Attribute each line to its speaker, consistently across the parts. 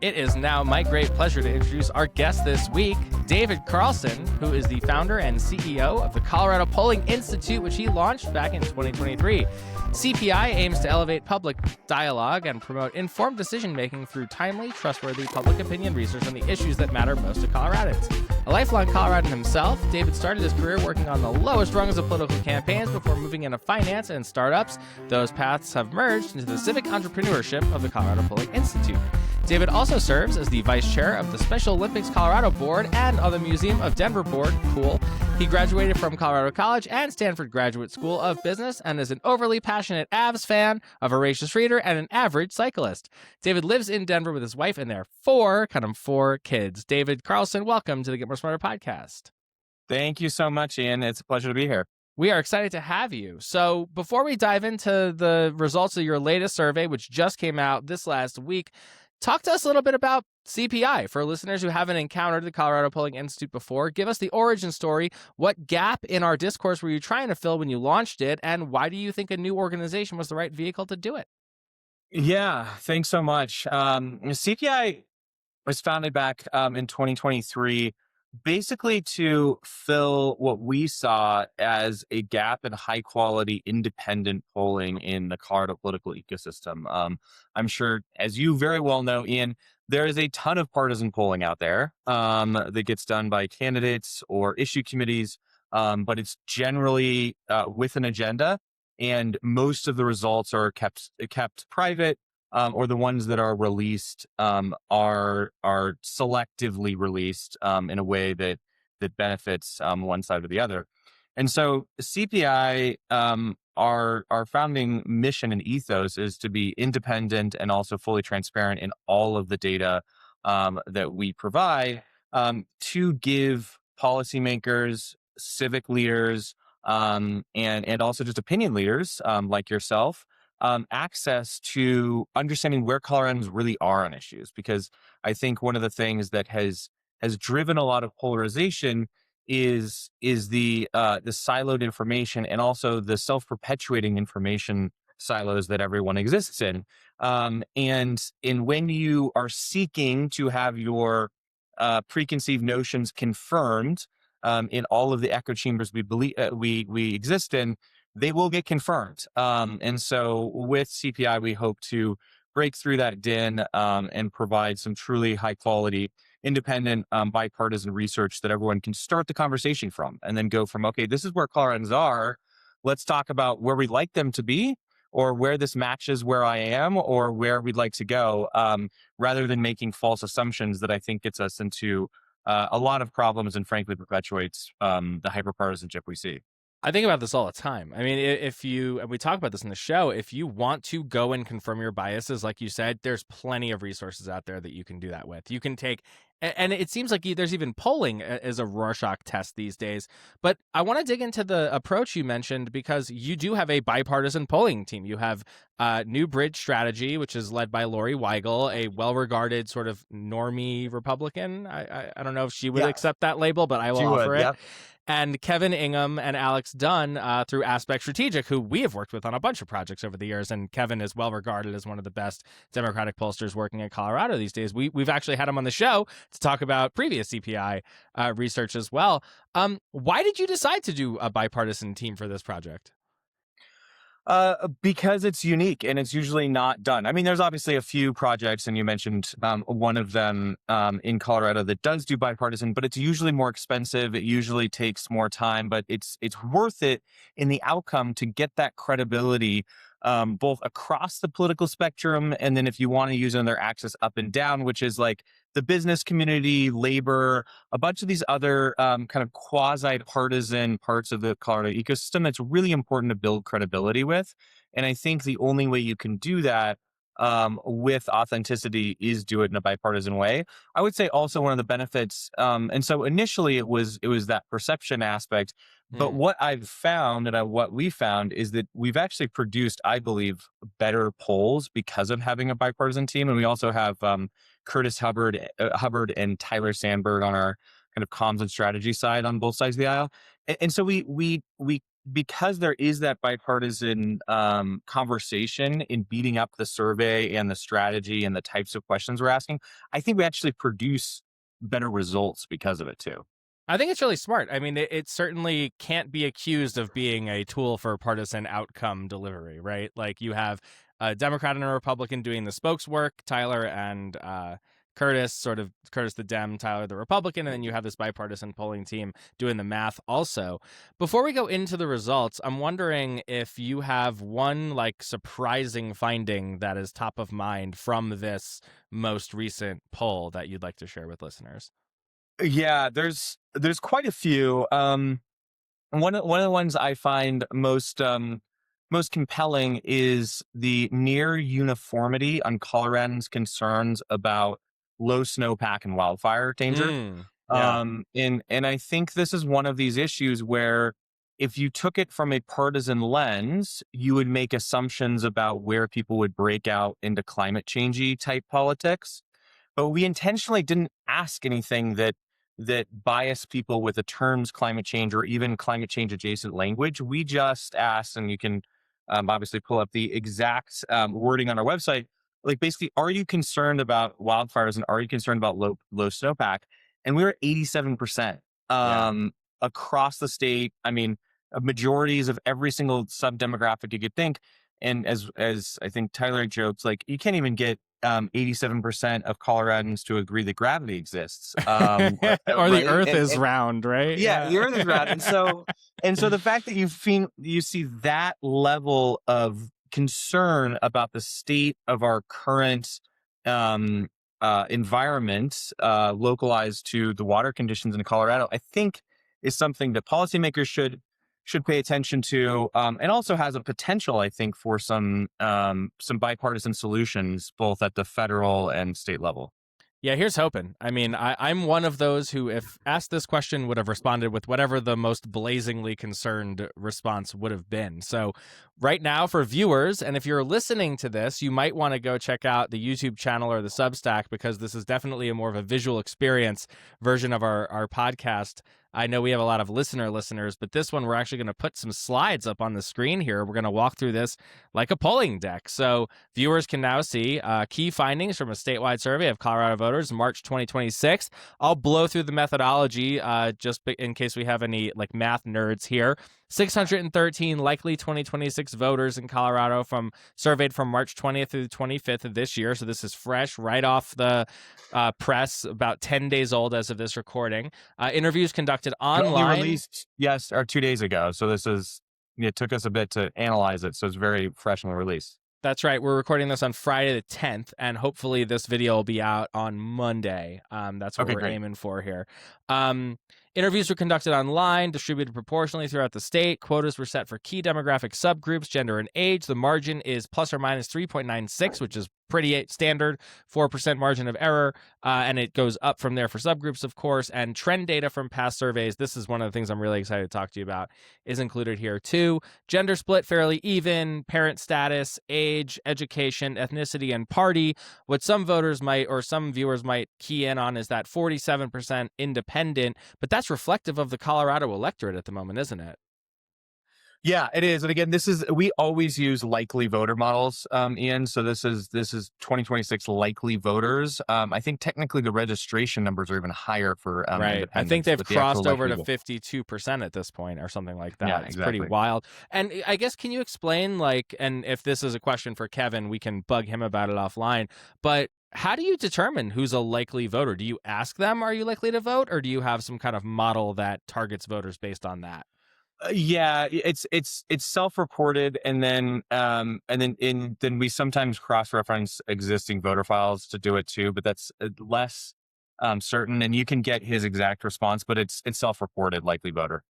Speaker 1: It is now my great pleasure to introduce our guest this week, David Carlson, who is the founder and CEO of the Colorado Polling Institute, which he launched back in 2023. CPI aims to elevate public dialogue and promote informed decision-making through timely, trustworthy public opinion research on the issues that matter most to Coloradans. A lifelong Coloradan himself, David started his career working on the lowest rungs of political campaigns before moving into finance and startups. Those paths have merged into the civic entrepreneurship of the Colorado Polling Institute. David also serves as the vice chair of the Special Olympics Colorado Board and on the Museum of Denver Board. Cool. He graduated from Colorado College and Stanford Graduate School of Business and is an overly passionate Avs fan, a voracious reader, and an average cyclist. David lives in Denver with his wife and their four kids. David Carlson, welcome to the Get More Smarter podcast.
Speaker 2: Thank you so much, Ian. It's a pleasure to be here.
Speaker 1: We are excited to have you. So before we dive into the results of your latest survey, which just came out this last week, talk to us a little bit about CPI. For listeners who haven't encountered the Colorado Polling Institute before, give us the origin story. What gap in our discourse were you trying to fill when you launched it, and why do you think a new organization was the right vehicle to do it?
Speaker 2: Yeah, thanks so much. CPI was founded back in 2023, basically to fill what we saw as a gap in high quality independent polling in the Colorado political ecosystem. I'm sure, as you very well know, Ian, there is a ton of partisan polling out there that gets done by candidates or issue committees, but it's generally with an agenda, and most of the results are kept private. Or the ones that are released are selectively released in a way that benefits one side or the other. And so CPI, our founding mission and ethos is to be independent and also fully transparent in all of the data that we provide to give policymakers, civic leaders, and also just opinion leaders like yourself, access to understanding where Coloradans really are on issues. Because I think one of the things that has driven a lot of polarization is the siloed information and also the self-perpetuating information silos that everyone exists in. And when you are seeking to have your preconceived notions confirmed in all of the echo chambers we exist in, they will get confirmed. And so with CPI, we hope to break through that din and provide some truly high quality, independent, bipartisan research that everyone can start the conversation from, and then go from, okay, this is where Coloradans are. Let's talk about where we'd like them to be, or where this matches where I am, or where we'd like to go, rather than making false assumptions that I think gets us into a lot of problems and frankly perpetuates the hyperpartisanship we see.
Speaker 1: I think about this all the time. I mean, and we talk about this in the show, if you want to go and confirm your biases, like you said, there's plenty of resources out there that you can do that with. You can take, and it seems like there's even polling as a Rorschach test these days. But I want to dig into the approach you mentioned, because you do have a bipartisan polling team. You have New Bridge Strategy, which is led by Lori Weigel, a well-regarded sort of normie Republican. I don't know if she would accept that label, but I will offer it. Yeah. And Kevin Ingham and Alex Dunn through Aspect Strategic, who we have worked with on a bunch of projects over the years. And Kevin is well regarded as one of the best Democratic pollsters working in Colorado these days. We've actually had him on the show to talk about previous CPI research as well. Why did you decide to do a bipartisan team for this project?
Speaker 2: Because it's unique and it's usually not done. I mean, there's obviously a few projects, and you mentioned one of them in Colorado that does do bipartisan, but it's usually more expensive. It usually takes more time, but it's worth it in the outcome to get that credibility both across the political spectrum, and then if you want to use another axis up and down, which is like the business community, labor, a bunch of these other kind of quasi-partisan parts of the Colorado ecosystem that's really important to build credibility with. And I think the only way you can do that with authenticity is do it in a bipartisan way. I would say also one of the benefits, and so initially it was that perception aspect, but what I've found and what we found is that we've actually produced, I believe, better polls because of having a bipartisan team. And we also have Curtis Hubbard and Tyler Sandberg on our kind of comms and strategy side on both sides of the aisle. And so we because there is that bipartisan conversation in beating up the survey and the strategy and the types of questions we're asking, I think we actually produce better results because of it too.
Speaker 1: I think it's really smart. I mean, it certainly can't be accused of being a tool for partisan outcome delivery, right? Like you have a Democrat and a Republican doing the spokes work, Tyler and Curtis, sort of Curtis the Dem, Tyler the Republican, and then you have this bipartisan polling team doing the math also. Before we go into the results, I'm wondering if you have one like surprising finding that is top of mind from this most recent poll that you'd like to share with listeners.
Speaker 2: Yeah, there's quite a few. One of the ones I find most compelling is the near uniformity on Coloradans' concerns about low snowpack and wildfire danger.
Speaker 1: Yeah.
Speaker 2: And I think this is one of these issues where if you took it from a partisan lens, you would make assumptions about where people would break out into climate changey type politics. But we intentionally didn't ask anything that bias people with the terms climate change or even climate change adjacent language. We just asked, and you can obviously pull up the exact wording on our website. Like basically, are you concerned about wildfires and are you concerned about low snowpack? And we were 87%
Speaker 1: Yeah.
Speaker 2: across the state. I mean, majorities of every single sub demographic you could think. And as I think Tyler jokes, like you can't even get 87% of Coloradans to agree that gravity exists,
Speaker 1: Or
Speaker 2: right?
Speaker 1: the earth is round, right?
Speaker 2: Yeah, the earth is round. And so the fact that you see that level of concern about the state of our current environment, localized to the water conditions in Colorado, I think is something that policymakers should pay attention to, and also has a potential, I think, for some bipartisan solutions, both at the federal and state level.
Speaker 1: Yeah, here's hoping. I mean, I'm one of those who, if asked this question, would have responded with whatever the most blazingly concerned response would have been. So right now for viewers, and if you're listening to this, you might want to go check out the YouTube channel or the Substack, because this is definitely a more of a visual experience version of our podcast. I know we have a lot of listeners, but this one, we're actually going to put some slides up on the screen here. We're going to walk through this like a polling deck. So viewers can now see key findings from a statewide survey of Colorado voters, March 2026. I'll blow through the methodology just in case we have any like math nerds here. 613 likely 2026 voters in Colorado surveyed from March 20th through the 25th of this year. So this is fresh, right off the press, about 10 days old as of this recording. Interviews conducted online.
Speaker 2: Released, yes, or 2 days ago. So it took us a bit to analyze it. So it's very fresh on the release.
Speaker 1: That's right. We're recording this on Friday the 10th, and hopefully this video will be out on Monday. That's what we're aiming for here. Interviews were conducted online, distributed proportionally throughout the state. Quotas were set for key demographic subgroups, gender and age. The margin is plus or minus 3.96, which is pretty standard, 4% margin of error, and it goes up from there for subgroups, of course. And trend data from past surveys, this is one of the things I'm really excited to talk to you about, is included here too. Gender split fairly even, parent status, age, education, ethnicity, and party. What some voters might, or some viewers might key in on, is that 47% independent, but that's reflective of the Colorado electorate at the moment, isn't it?
Speaker 2: Yeah, it is. And again, we always use likely voter models, Ian. So this is 2026 likely voters. I think technically the registration numbers are even higher for
Speaker 1: right. I think they've crossed over to 52% at this point or something like that.
Speaker 2: Yeah,
Speaker 1: it's
Speaker 2: exactly.
Speaker 1: Pretty wild. And I guess, can you explain, like, and if this is a question for Kevin, we can bug him about it offline, but how do you determine who's a likely voter? Do you ask them, are you likely to vote? Or do you have some kind of model that targets voters based on that?
Speaker 2: Yeah, it's self-reported, and then we sometimes cross-reference existing voter files to do it too, but that's less certain. And you can get his exact response, but it's self-reported likely voter.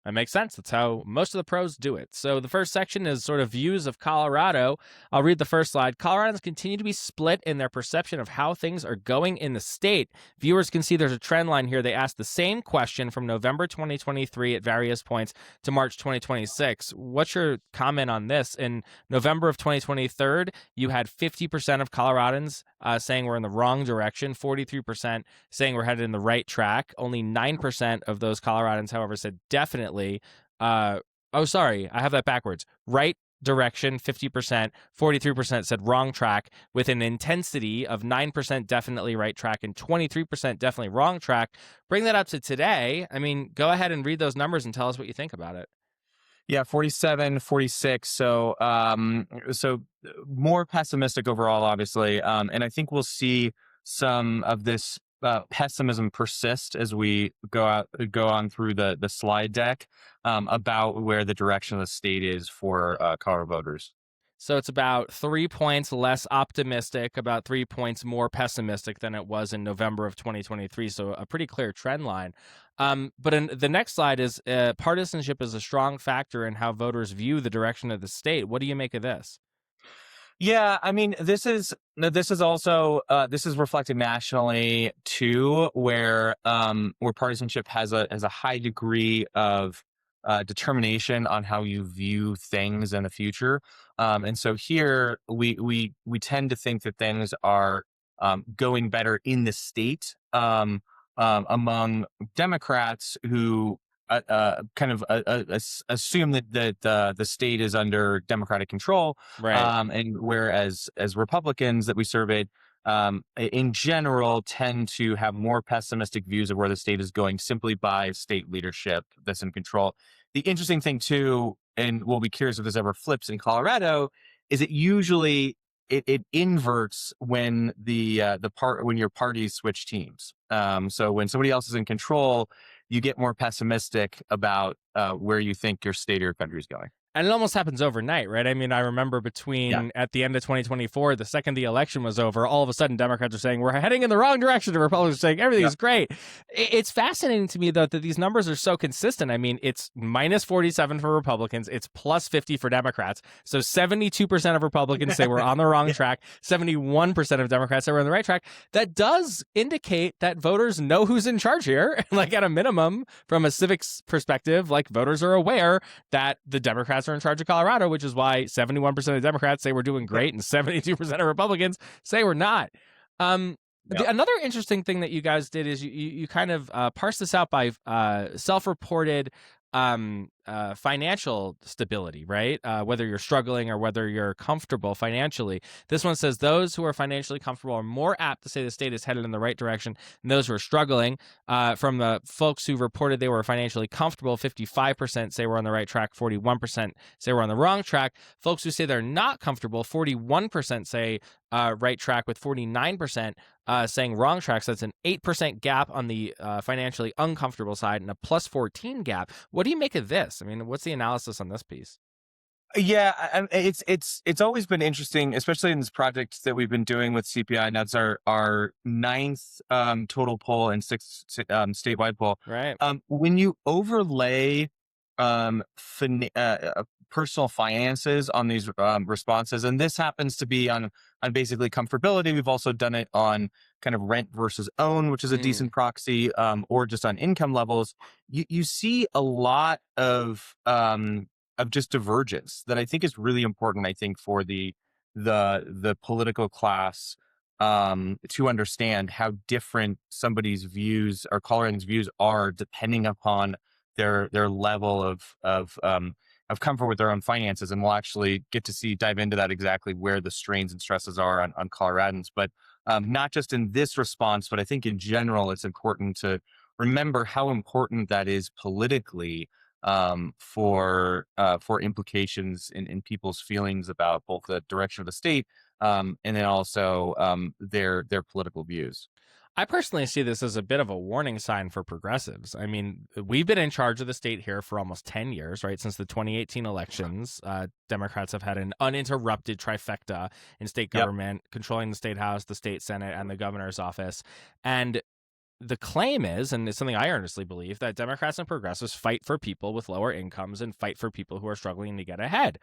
Speaker 1: That makes sense. That's how most of the pros do it. So the first section is sort of views of Colorado. I'll read the first slide. Coloradans continue to be split in their perception of how things are going in the state. Viewers can see there's a trend line here. They asked the same question from November 2023 at various points to March 2026. What's your comment on this? In November of 2023, you had 50% of Coloradans saying we're in the wrong direction, 43% saying we're headed in the right track. Only 9% of those Coloradans, however, said definitely. Sorry, I have that backwards. Right direction, 50%, 43% said wrong track, with an intensity of 9% definitely right track and 23% definitely wrong track. Bring that up to today. I mean, go ahead and read those numbers and tell us what you think about it.
Speaker 2: Yeah, 47, 46. So more pessimistic overall, obviously. And I think we'll see some of this pessimism persist as we go on through the slide deck about where the direction of the state is for Colorado voters.
Speaker 1: So it's about 3 points less optimistic, about 3 points more pessimistic than it was in November of 2023. So a pretty clear trend line. But in the next slide is partisanship is a strong factor in how voters view the direction of the state. What do you make of this?
Speaker 2: Yeah, I mean, this is also this is reflected nationally too, where partisanship has a high degree of determination on how you view things in the future, and so here we tend to think that things are going better in the state among Democrats who assume that the state is under Democratic control,
Speaker 1: Right.
Speaker 2: and whereas as Republicans that we surveyed, in general, tend to have more pessimistic views of where the state is going simply by state leadership that's in control. The interesting thing too, and we'll be curious if this ever flips in Colorado, is it usually it inverts when when your parties switch teams. So when somebody else is in control, you get more pessimistic about where you think your state or your country is going.
Speaker 1: And it almost happens overnight, right? I mean, I remember at the end of 2024, the second the election was over, all of a sudden Democrats are saying we're heading in the wrong direction, and Republicans are saying everything's great. It's fascinating to me, though, that these numbers are so consistent. I mean, it's minus 47 for Republicans, it's plus 50 for Democrats. So 72% of Republicans say we're on the wrong track, 71% of Democrats say we're on the right track. That does indicate that voters know who's in charge here. Like, at a minimum, from a civics perspective, like, voters are aware that the Democrats are in charge of Colorado, which is why 71% of Democrats say we're doing great and 72% of Republicans say we're not. Another interesting thing that you guys did is you kind of parsed this out by self-reported financial stability, right? Whether you're struggling or whether you're comfortable financially. This one says those who are financially comfortable are more apt to say the state is headed in the right direction than those who are struggling. From the folks who reported they were financially comfortable, 55% say we're on the right track, 41% say we're on the wrong track. Folks who say they're not comfortable, 41% say right track, with 49% saying wrong track. So that's an 8% gap on the financially uncomfortable side and a plus 14 gap. What do you make of this? I mean, what's the analysis on this piece?
Speaker 2: Yeah, it's always been interesting, especially in this project that we've been doing with CPI. Now it's our ninth total poll and sixth statewide poll.
Speaker 1: Right.
Speaker 2: When you overlay personal finances on these responses, and this happens to be on basically comfortability. We've also done it on kind of rent versus own, which is a decent proxy, or just on income levels. You see a lot of just divergence that I think is really important. I think for the political class to understand how different somebody's views or Coloradans' views are depending upon their level of comfort with their own finances. And we'll actually get to dive into that exactly where the strains and stresses are on Coloradans, but not just in this response, but I think in general, it's important to remember how important that is politically for implications in people's feelings about both the direction of the state and then also their political views.
Speaker 1: I personally see this as a bit of a warning sign for progressives. I mean, we've been in charge of the state here for almost 10 years, right? Since the 2018 elections, Democrats have had an uninterrupted trifecta in state government, controlling the state house, the state senate, and the governor's office. And the claim is, and it's something I earnestly believe, that Democrats and progressives fight for people with lower incomes and fight for people who are struggling to get ahead.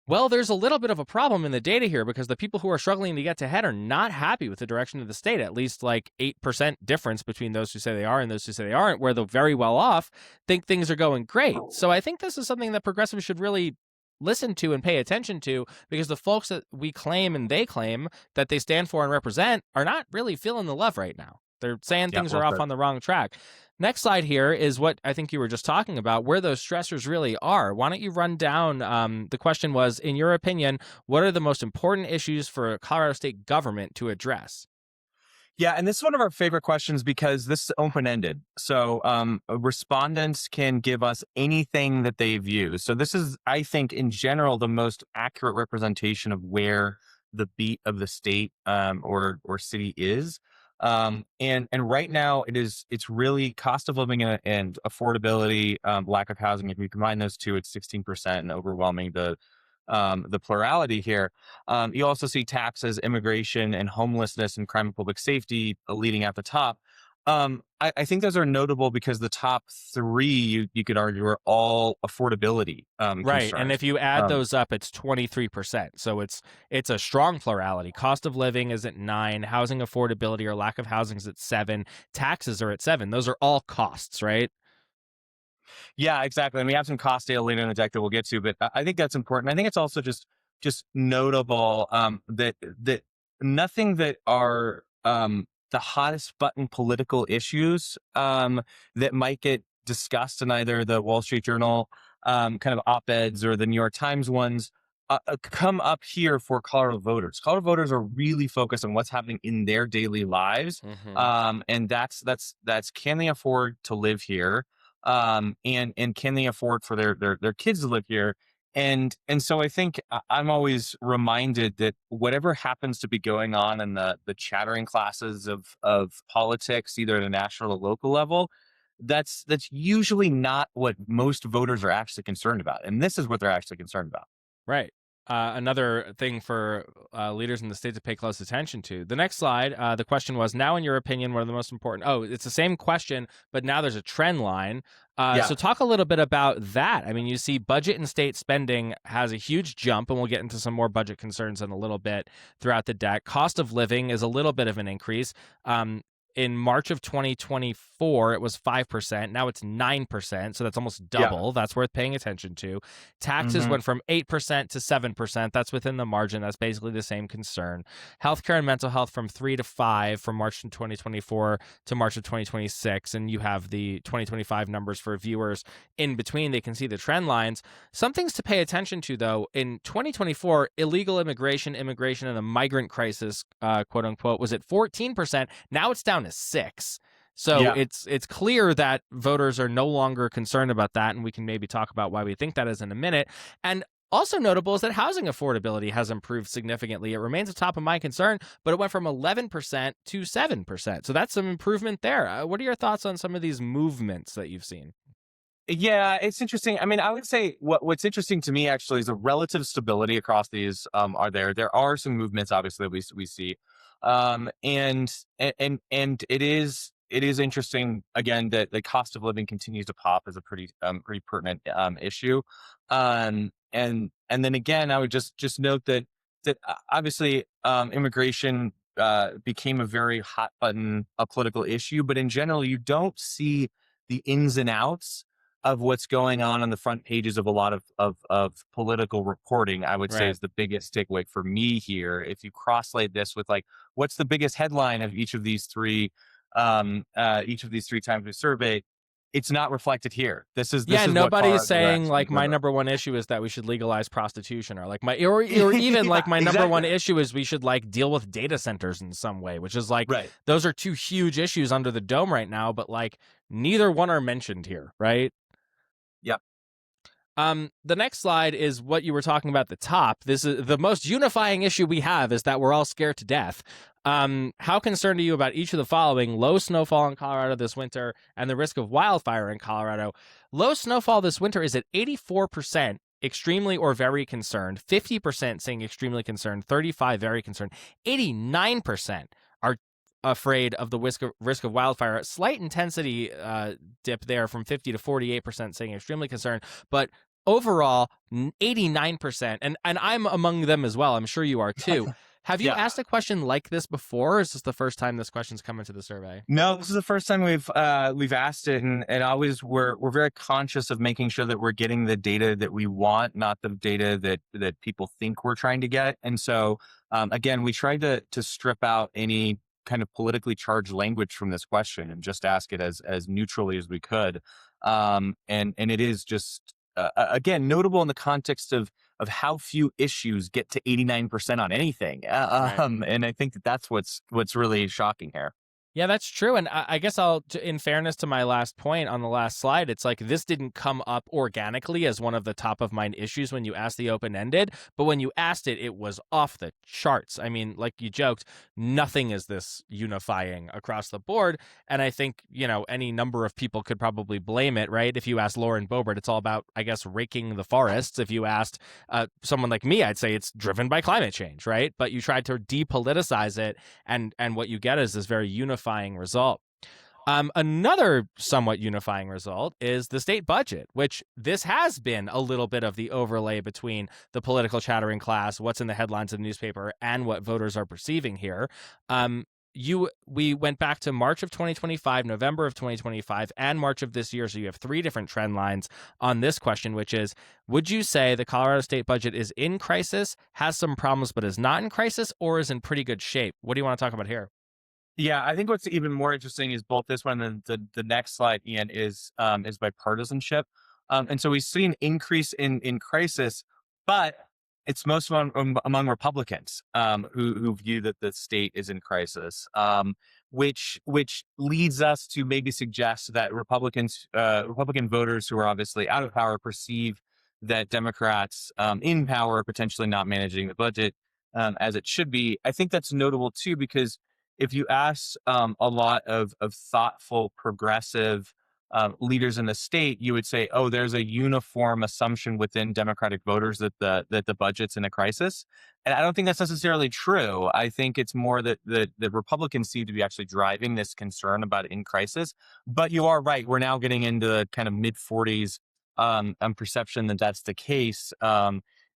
Speaker 1: Well, there's a little bit of a problem in the data here because the people who are struggling to get ahead are not happy with the direction of the state, at least like 8% difference between those who say they are and those who say they aren't, where the very well off think things are going great. So I think this is something that progressives should really listen to and pay attention to, because the folks that we claim and they claim that they stand for and represent are not really feeling the love right now. They're saying things are off on the wrong track. Next slide here is what I think you were just talking about, where those stressors really are. Why don't you run down, the question was, in your opinion, what are the most important issues for Colorado state government to address?
Speaker 2: Yeah, and this is one of our favorite questions because this is open-ended. So respondents can give us anything that they view. So this is, I think, in general, the most accurate representation of where the beat of the state or city is. And right now it's really cost of living and affordability, lack of housing. If you combine those two, it's 16% and overwhelming the plurality here. You also see taxes, immigration, and homelessness and crime and public safety leading at the top. I think those are notable because the top three, you could argue, are all affordability
Speaker 1: Right,
Speaker 2: concerns.
Speaker 1: and if you add those up, it's 23%. So it's a strong plurality. Cost of living is at 9, housing affordability or lack of housing is at 7, taxes are at 7. Those are all costs, right?
Speaker 2: Yeah, exactly. And we have some cost data later in the deck that we'll get to, but I think that's important. I think it's also just notable that nothing that are the hottest button political issues that might get discussed in either the Wall Street Journal kind of op-eds or the New York Times ones come up here for Colorado voters. Colorado voters are really focused on what's happening in their daily lives, and that's can they afford to live here, and can they afford for their kids to live here. And so I think I'm always reminded that whatever happens to be going on in the chattering classes of politics, either at a national or local level, that's usually not what most voters are actually concerned about. And this is what they're actually concerned about.
Speaker 1: Right. Another thing for leaders in the state to pay close attention to. The next slide, the question was, now in your opinion, what are the most important? Oh, it's the same question, but now there's a trend line. So talk a little bit about that. I mean, you see budget and state spending has a huge jump, and we'll get into some more budget concerns in a little bit throughout the deck. Cost of living is a little bit of an increase. In March of 2024, it was 5%. Now it's 9%. So that's almost double. Yeah. That's worth paying attention to. Taxes went from 8% to 7%. That's within the margin. That's basically the same concern. Healthcare and mental health from 3 to 5 from March of 2024 to March of 2026. And you have the 2025 numbers for viewers in between. They can see the trend lines. Some things to pay attention to, though. In 2024, illegal immigration, and the migrant crisis, quote unquote, was at 14%. Now it's down to 6. So it's clear that voters are no longer concerned about that, and we can maybe talk about why we think that is in a minute. And also notable is that housing affordability has improved significantly. It remains a top of my concern, but it went from 11% to 7%. So that's some improvement there. What are your thoughts on some of these movements that you've seen?
Speaker 2: Yeah, it's interesting. I mean, I would say what's interesting to me actually is the relative stability across these are there. There are some movements, obviously, that we see. And it is interesting again that the cost of living continues to pop as a pretty pertinent issue. And then again, I would just note that obviously immigration became a very hot button political issue, but in general, you don't see the ins and outs of what's going on the front pages of a lot of political reporting. I would say is the biggest takeaway for me here. If you cross-late this with like, what's the biggest headline of each of these three times we surveyed, it's not reflected here. This is
Speaker 1: nobody's saying like my number one issue is that we should legalize prostitution, or like or even like my number one issue is we should like deal with data centers in some way, which is like those are two huge issues under the dome right now, but like neither one are mentioned here, right?
Speaker 2: Yep.
Speaker 1: The next slide is what you were talking about at the top. This is the most unifying issue we have, is that we're all scared to death. How concerned are you about each of the following? Low snowfall in Colorado this winter and the risk of wildfire in Colorado. Low snowfall this winter is at 84%. Extremely or very concerned, 50% saying extremely concerned, 35% very concerned, 89% are afraid of the risk of wildfire. A slight intensity dip there from 50 to 48% saying extremely concerned, but overall 89%, and I'm among them as well. I'm sure you are too. Have you
Speaker 2: Yeah.
Speaker 1: asked a question like this before, or is this the first time this question's come into the survey?
Speaker 2: No, this is the first time we've asked it, and always we're very conscious of making sure that we're getting the data that we want, not the data that people think we're trying to get. And so again, we tried to strip out any kind of politically charged language from this question and just ask it as neutrally as we could. And it is just again notable in the context of how few issues get to 89% on anything. And I think that's what's really shocking here.
Speaker 1: Yeah, that's true. And I guess in fairness to my last point on the last slide, it's like this didn't come up organically as one of the top of mind issues when you asked the open-ended, but when you asked it, it was off the charts. I mean, like you joked, nothing is this unifying across the board. And I think, any number of people could probably blame it, right? If you asked Lauren Boebert, it's all about, I guess, raking the forests. If you asked someone like me, I'd say it's driven by climate change, right? But you tried to depoliticize it, and what you get is this very unifying result. Another somewhat unifying result is the state budget, which this has been a little bit of the overlay between the political chattering class, what's in the headlines of the newspaper, and what voters are perceiving here. We went back to March of 2025, November of 2025, and March of this year. So you have three different trend lines on this question, which is, would you say the Colorado state budget is in crisis, has some problems, but is not in crisis, or is in pretty good shape? What do you want to talk about here?
Speaker 2: Yeah, I think what's even more interesting is both this one and the next slide, Ian, is bipartisanship. And so we see an increase in crisis, but it's most among Republicans who view that the state is in crisis, which leads us to maybe suggest that Republican voters who are obviously out of power perceive that Democrats in power are potentially not managing the budget as it should be. I think that's notable too, because if you ask a lot of thoughtful, progressive leaders in the state, you would say, "Oh, there's a uniform assumption within Democratic voters that the budget's in a crisis," and I don't think that's necessarily true. I think it's more that the Republicans seem to be actually driving this concern about in crisis. But you are right; we're now getting into the kind of mid-40s perception that that's the case.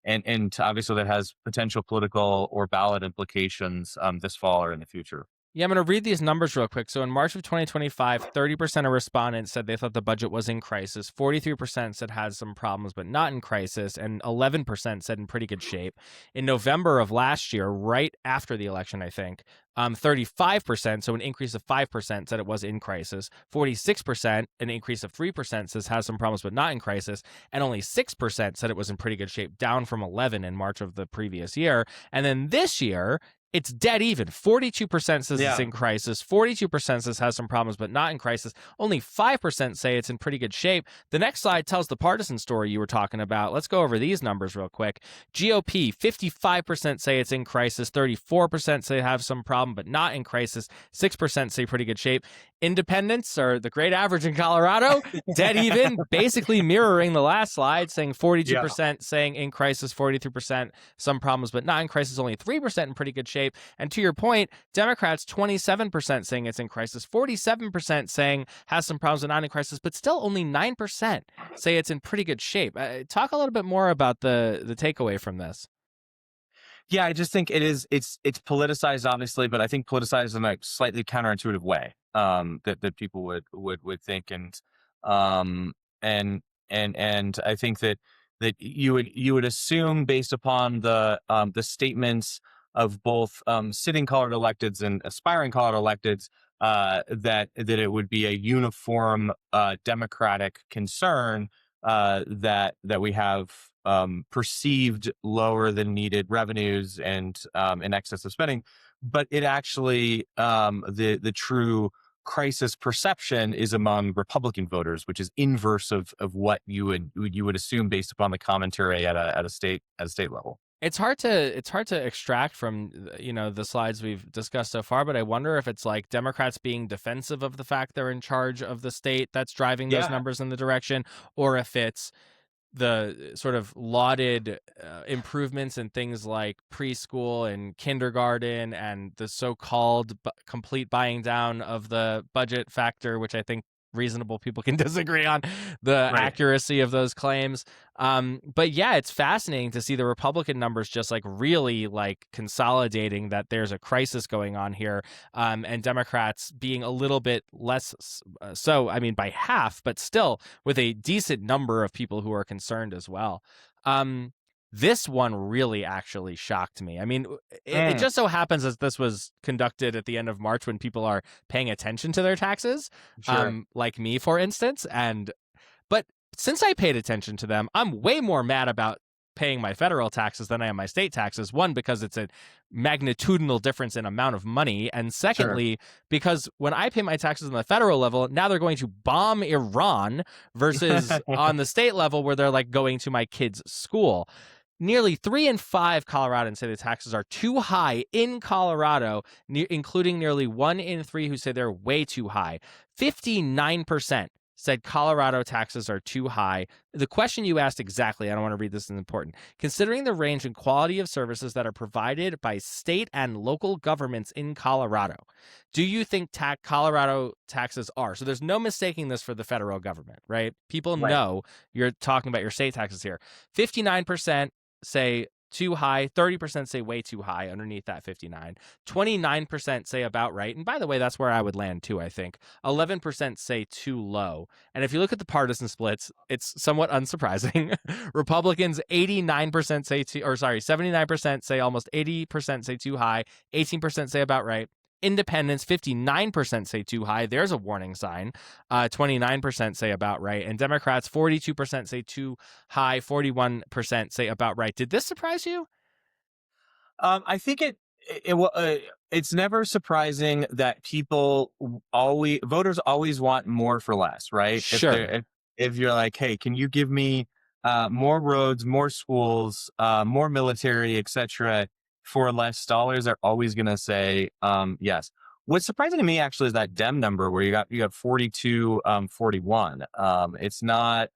Speaker 2: And obviously that has potential political or ballot implications this fall or in the future.
Speaker 1: Yeah, I'm going to read these numbers real quick. So in March of 2025, 30% of respondents said they thought the budget was in crisis. 43% said had some problems, but not in crisis. And 11% said in pretty good shape. In November of last year, right after the election, I think, 35%, so an increase of 5%, said it was in crisis. 46%, an increase of 3%, says has some problems, but not in crisis. And only 6% said it was in pretty good shape, down from 11 in March of the previous year. And then this year, it's dead even. 42% says it's in crisis. 42% says has some problems, but not in crisis. Only 5% say it's in pretty good shape. The next slide tells the partisan story you were talking about. Let's go over these numbers real quick. GOP, 55% say it's in crisis. 34% say have some problem, but not in crisis. 6% say pretty good shape. Independents, or the great average in Colorado, dead even, basically mirroring the last slide, saying 42% saying in crisis, 43% some problems, but not in crisis, only 3% in pretty good shape. And to your point, Democrats, 27% saying it's in crisis, 47% saying has some problems, but not in crisis, but still only 9% say it's in pretty good shape. Talk a little bit more about the takeaway from this.
Speaker 2: Yeah, I just think it's politicized, obviously, but I think politicized in a slightly counterintuitive way that people would think, and I think that you would assume, based upon the statements of both sitting Colorado electeds and aspiring Colorado electeds, that it would be a uniform Democratic concern that we have perceived lower than needed revenues and in excess of spending, but it actually the true crisis perception is among Republican voters, which is inverse of what you would assume based upon the commentary at a state level.
Speaker 1: It's hard to extract from the slides we've discussed so far, but I wonder if it's like Democrats being defensive of the fact they're in charge of the state that's driving those numbers in the direction, or if it's the sort of lauded improvements in things like preschool and kindergarten and the so-called complete buying down of the budget factor, which I think reasonable people can disagree on the
Speaker 2: Right.
Speaker 1: accuracy of those claims. But yeah, it's fascinating to see the Republican numbers just like really like consolidating that there's a crisis going on here, and Democrats being a little bit less so, I mean, by half, but still with a decent number of people who are concerned as well. This one really actually shocked me. I mean, it just so happens that this was conducted at the end of March when people are paying attention to their taxes,
Speaker 2: Sure.
Speaker 1: like me, for instance. But since I paid attention to them, I'm way more mad about paying my federal taxes than I am my state taxes. One, because it's a magnitudinal difference in amount of money. And secondly, because when I pay my taxes on the federal level, now they're going to bomb Iran versus on the state level where they're like going to my kid's school. Nearly 3 in 5 Coloradans say the taxes are too high in Colorado, including nearly 1 in 3 who say they're way too high. 59% said Colorado taxes are too high. The question you asked exactly, I don't want to read this, is important. Considering the range and quality of services that are provided by state and local governments in Colorado, do you think Colorado taxes are? So there's no mistaking this for the federal government, right? People
Speaker 2: Right.
Speaker 1: know you're talking about your state taxes here. 59% say too high, 30% say way too high underneath that 59, 29% say about right. And by the way, that's where I would land too, I think. 11% say too low. And if you look at the partisan splits, it's somewhat unsurprising. Republicans, 89% say 79% say almost 80% say too high, 18% say about right. Independents, 59% say too high. There's a warning sign. 29% say about right. And Democrats, 42% say too high. 41% say about right. Did this surprise you?
Speaker 2: I think it's never surprising that voters always want more for less, right?
Speaker 1: Sure.
Speaker 2: If you're like, hey, can you give me more roads, more schools, more military, etc., for less dollars, they're always going to say yes. What's surprising to me actually is that Dem number where you got 42, 41. It's not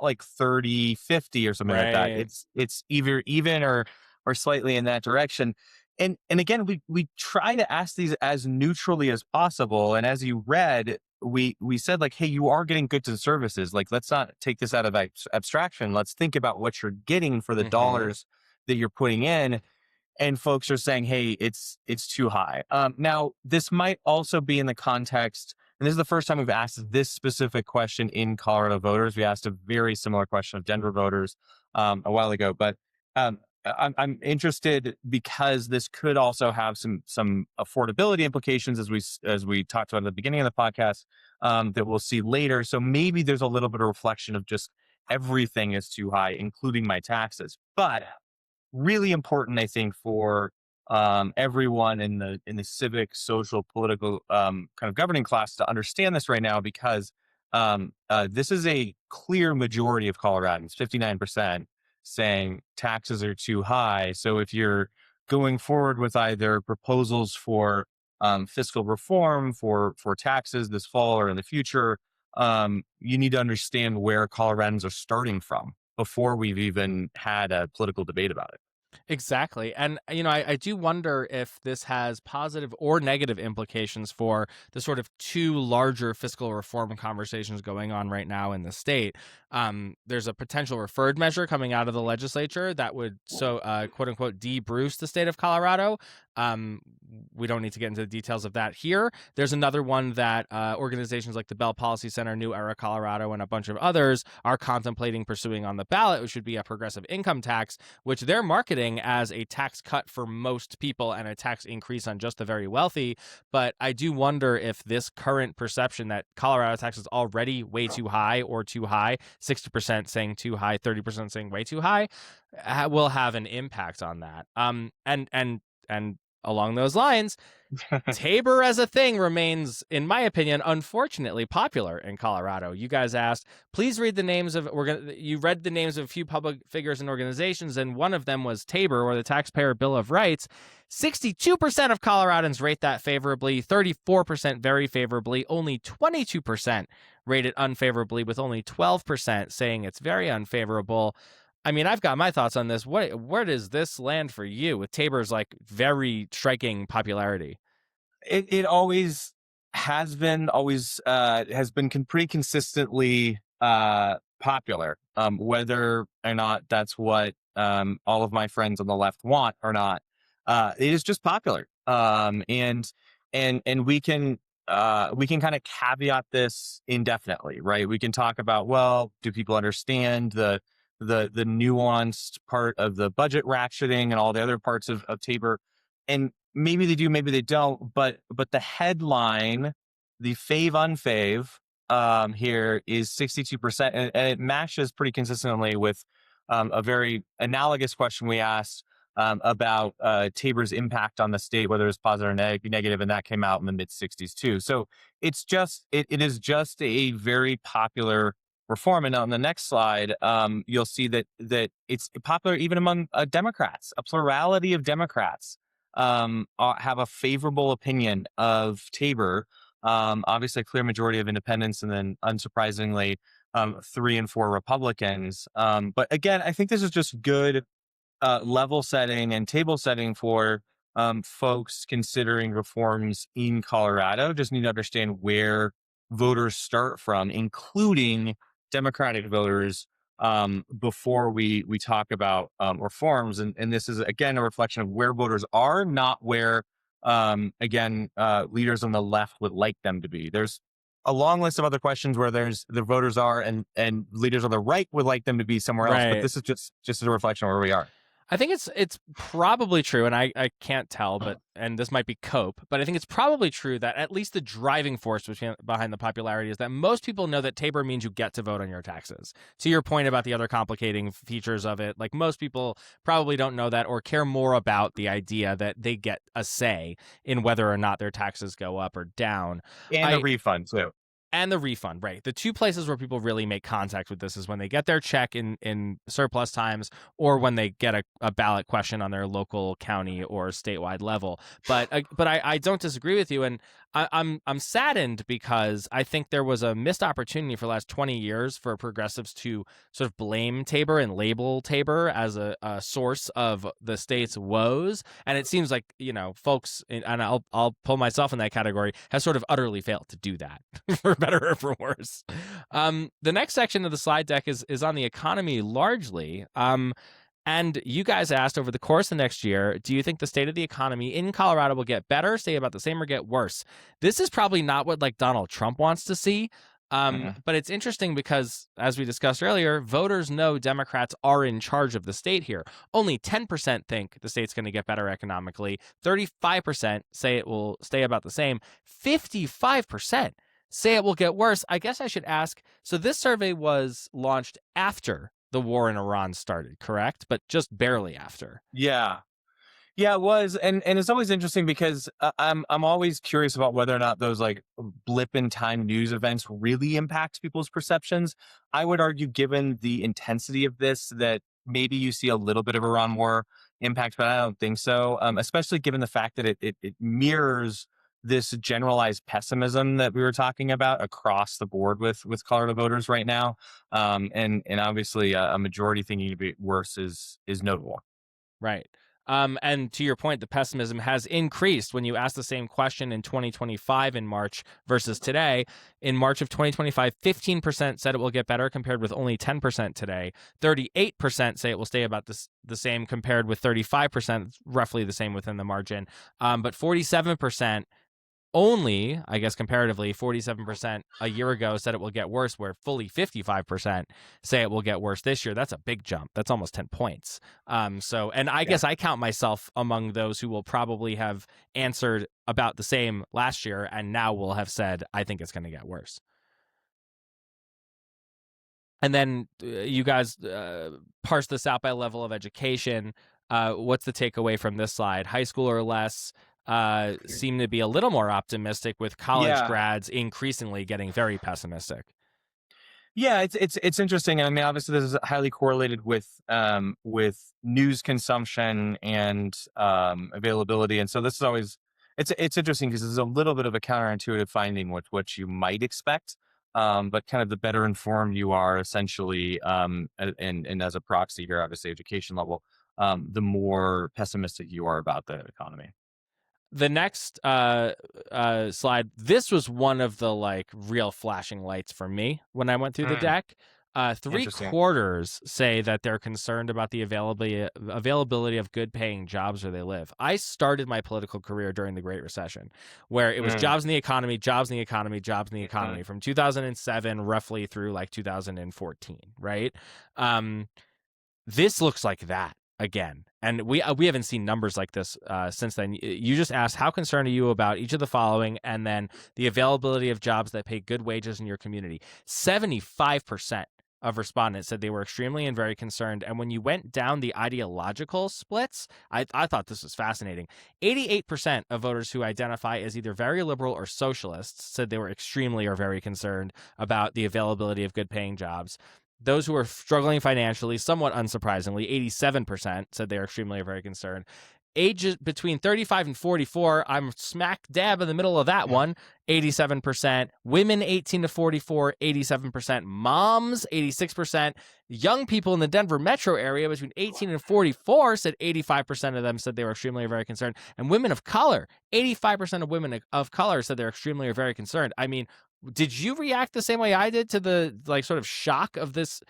Speaker 2: like 30, 50 or something like that.
Speaker 1: Right.
Speaker 2: It's either even or slightly in that direction. And again, we try to ask these as neutrally as possible. And as you read, we said like, hey, you are getting goods and services. Like, let's not take this out of abstraction. Let's think about what you're getting for the dollars that you're putting in. And folks are saying, hey, it's too high. Now, this might also be in the context, and this is the first time we've asked this specific question in Colorado voters. We asked a very similar question of Denver voters a while ago, but I'm interested because this could also have some affordability implications as we talked about at the beginning of the podcast that we'll see later. So maybe there's a little bit of reflection of just everything is too high, including my taxes. But really important, I think, for everyone in the civic, social, political kind of governing class to understand this right now, because this is a clear majority of Coloradans, 59%, saying taxes are too high. So if you're going forward with either proposals for fiscal reform for taxes this fall or in the future, you need to understand where Coloradans are starting from before we've even had a political debate about it.
Speaker 1: Exactly. And, I do wonder if this has positive or negative implications for the sort of two larger fiscal reform conversations going on right now in the state. There's a potential referred measure coming out of the legislature that would, quote unquote, de-Bruce the state of Colorado. We don't need to get into the details of that here. There's another one that organizations like the Bell Policy Center, New Era Colorado, and a bunch of others are contemplating pursuing on the ballot, which would be a progressive income tax, which they're marketing as a tax cut for most people and a tax increase on just the very wealthy. But I do wonder if this current perception that Colorado tax is already way too high or too high, 60% saying too high, 30% saying way too high, will have an impact on that. And along those lines, TABOR as a thing remains, in my opinion, unfortunately popular in Colorado. You guys asked, please read the names of, you read the names of a few public figures and organizations, and one of them was TABOR, or the Taxpayer Bill of Rights. 62% of Coloradans rate that favorably, 34% very favorably, only 22% rate it unfavorably, with only 12% saying it's very unfavorable. I mean, I've got my thoughts on this. Where does this land for you with TABOR's like very striking popularity?
Speaker 2: It always has been, pretty consistently popular, whether or not that's what all of my friends on the left want or not. It is just popular, and we can kind of caveat this indefinitely, right? We can talk about, well, do people understand the nuanced part of the budget ratcheting and all the other parts of TABOR? And maybe they do, maybe they don't, but the headline, the fave unfave, here is 62%, and it matches pretty consistently with a very analogous question we asked about TABOR's impact on the state, whether it's positive or negative, and that came out in the mid 60s too. So it is just a very popular reform. And on the next slide, you'll see that it's popular even among Democrats. A plurality of Democrats have a favorable opinion of TABOR. Obviously, a clear majority of independents, and then unsurprisingly, 3 and 4 Republicans. But again, I think this is just good level setting and table setting for folks considering reforms in Colorado. Just need to understand where voters start from, including Democratic voters, before we talk about reforms. And this is, again, a reflection of where voters are, not where, leaders on the left would like them to be. There's a long list of other questions where the voters are and leaders on the right would like them to be somewhere else. But this is just a reflection of where we are.
Speaker 1: I think it's probably true, and I can't tell, and this might be cope, but I think it's probably true that at least the driving force behind the popularity is that most people know that TABOR means you get to vote on your taxes. To your point about the other complicating features of it, like most people probably don't know that or care more about the idea that they get a say in whether or not their taxes go up or down.
Speaker 2: And a refund too.
Speaker 1: And the refund, right? The two places where people really make contact with this is when they get their check in surplus times, or when they get a ballot question on their local, county, or statewide level. But I don't disagree with you, and I'm saddened because I think there was a missed opportunity for the last 20 years for progressives to sort of blame TABOR and label TABOR as a source of the state's woes, and it seems like folks, and I'll pull myself in that category, has sort of utterly failed to do that. For better or for worse. The next section of the slide deck is on the economy largely. And you guys asked, over the course of next year, do you think the state of the economy in Colorado will get better, stay about the same, or get worse? This is probably not what Donald Trump wants to see. But it's interesting because, as we discussed earlier, voters know Democrats are in charge of the state here. Only 10% think the state's going to get better economically. 35% say it will stay about the same. 55% say it will get worse. I guess I should ask, so this survey was launched after the war in Iran started, correct? But just barely after.
Speaker 2: Yeah, it was. And it's always interesting because I'm always curious about whether or not those blip in time news events really impact people's perceptions. I would argue, given the intensity of this, that maybe you see a little bit of Iran war impact, but I don't think so. Especially given the fact that it mirrors this generalized pessimism that we were talking about across the board with Colorado voters right now. And obviously a majority thinking it'd be worse is notable.
Speaker 1: Right. And to your point, the pessimism has increased when you ask the same question in 2025 in March versus today. In March of 2025, 15% said it will get better, compared with only 10% today. 38% say it will stay about the same, compared with 35%, roughly the same within the margin. But 47%, only, I guess comparatively, 47% a year ago said it will get worse, where fully 55% say it will get worse this year. That's a big jump. That's almost 10 points. And I guess I count myself among those who will probably have answered about the same last year and now will have said, I think it's going to get worse. And then you guys parse this out by level of education. What's the takeaway from this slide? High school or less seem to be a little more optimistic, with college
Speaker 2: Yeah.
Speaker 1: grads increasingly getting very pessimistic.
Speaker 2: Yeah, it's interesting. I mean, obviously, this is highly correlated with news consumption and availability, and so this is always it's interesting because it's a little bit of a counterintuitive finding with what you might expect, but kind of the better informed you are, essentially, and as a proxy here, obviously, education level, the more pessimistic you are about the economy.
Speaker 1: The next slide, this was one of the like real flashing lights for me when I went through the
Speaker 2: Mm,
Speaker 1: deck. Three
Speaker 2: interesting.
Speaker 1: quarters say that they're concerned about the availability of good paying jobs where they live. I started my political career during the Great Recession, where it was
Speaker 2: Mm,
Speaker 1: jobs in the economy, jobs in the economy, jobs in the
Speaker 2: mhm.
Speaker 1: economy, from 2007 roughly through like 2014, right? Um, this looks like that again, and we haven't seen numbers like this since then. You just asked, how concerned are you about each of the following, and then the availability of jobs that pay good wages in your community. 75% of respondents said they were extremely and very concerned. And when you went down the ideological splits, I thought this was fascinating. 88% of voters who identify as either very liberal or socialists said they were extremely or very concerned about the availability of good paying jobs. Those who are struggling financially, somewhat unsurprisingly, 87% said they are extremely or very concerned. Ages between 35 and 44, I'm smack dab in the middle of that one, 87%. Women 18 to 44, 87%. Moms, 86%. Young people in the Denver metro area between 18 and 44 said 85% of them said they were extremely or very concerned. And women of color, 85% of women of color said they're extremely or very concerned. I mean, did you react the same way I did to the like sort of shock of this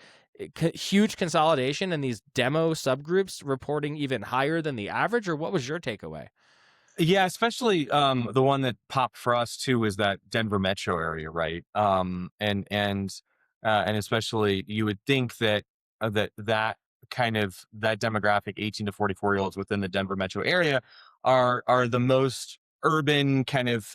Speaker 1: huge consolidation and these demo subgroups reporting even higher than the average, or what was your takeaway?
Speaker 2: Yeah, especially the one that popped for us too is that Denver metro area, right? And especially you would think that that kind of that demographic, 18 to 44-year-olds within the Denver metro area, are the most urban, kind of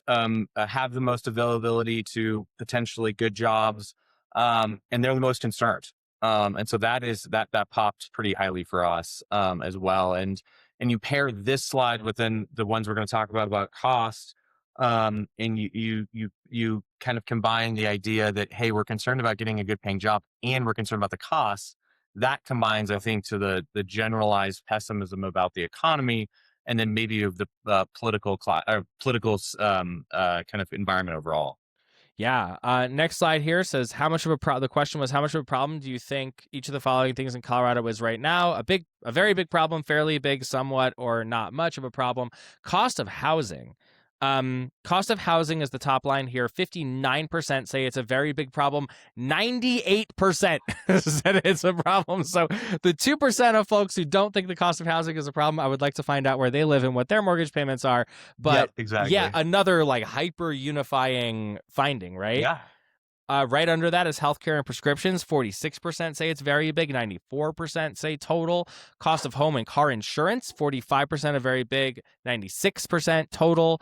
Speaker 2: have the most availability to potentially good jobs, and they're the most concerned. And so that popped pretty highly for us, as well. And you pair this slide within the ones we're going to talk about cost, and you kind of combine the idea that, hey, we're concerned about getting a good paying job and we're concerned about the costs. That combines, I think, to the generalized pessimism about the economy, and then maybe of the political kind of environment overall.
Speaker 1: Yeah. Next slide here says, how much of the question was, how much of a problem do you think each of the following things in Colorado is right now? A very big problem, fairly big, somewhat, or not much of a problem. Cost of housing. Cost of housing is the top line here. 59% say it's a very big problem. 98% said it's a problem. So the 2% of folks who don't think the cost of housing is a problem, I would like to find out where they live and what their mortgage payments are. But
Speaker 2: Yep,
Speaker 1: yeah,
Speaker 2: exactly.
Speaker 1: another like hyper unifying finding, right?
Speaker 2: Yeah.
Speaker 1: Right under that is healthcare and prescriptions. 46% say it's very big. 94% say total. Cost of home and car insurance. 45% are very big. 96% total.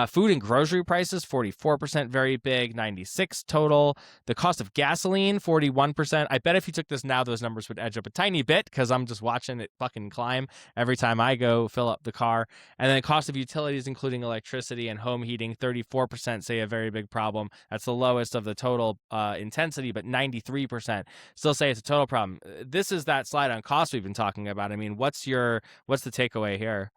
Speaker 1: Food and grocery prices. 44% very big. 96 total. The cost of gasoline. 41%. I bet if you took this now, those numbers would edge up a tiny bit because I'm just watching it fucking climb every time I go fill up the car. And then cost of utilities, including electricity and home heating. 34% say a very big problem. That's the lowest of the total intensity, but 93% still say it's a total problem. This is that slide on cost we've been talking about. I mean, what's the takeaway here?